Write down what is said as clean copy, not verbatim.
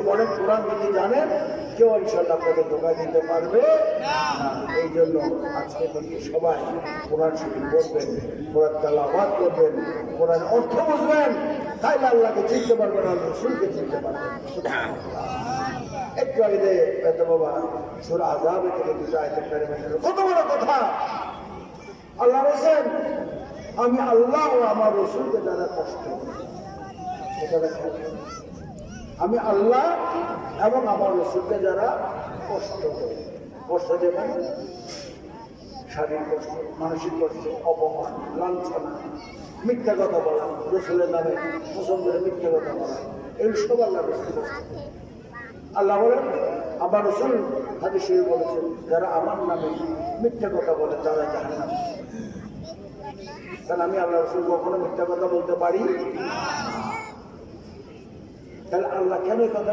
বড় কোরআন যদি জানেন কেউ ইনশাল্লাহ আপনাকে ধোকা দিতে পারবে না। এই জন্য আজকে থেকে সবাই কোরআন শরীফ পড়বেন, কোরআন তেলাওয়াত করবেন, কোরআন অর্থ বুঝবেন, তাইলে আল্লাহকে চিনতে পারবেন, আল্লাহ রসুলকে চিনতে পারবেন। একটু আগে পেতে বাবা সূরা আযাব থেকে দুটো আয়াত কত বড় কথা। আল্লাহ বলেন আমি আল্লাহ ও আমার রসুলকে যারা কষ্ট আমি আল্লাহ এবং আমার রসুলকে যারা কষ্ট করে, কষ্ট দেবেন শারীরিক কষ্ট, মানসিক কষ্ট, অপমান, লাঞ্ছনা, মিথ্যা কথা বলা, রসুলের নামে মুসলমানের মিথ্যা কথা বলা, এই সব আল্লাহ রসুল। আল্লাহ বলেন আমার রসুল হাদিসে বলেছেন যারা আমার নামে মিথ্যা কথা বলে তারা জাহান্নামী। কারণ আমি আল্লাহ রসুল কখনো মিথ্যা কথা বলতে পারি? তাহলে আল্লাহ কেন কথা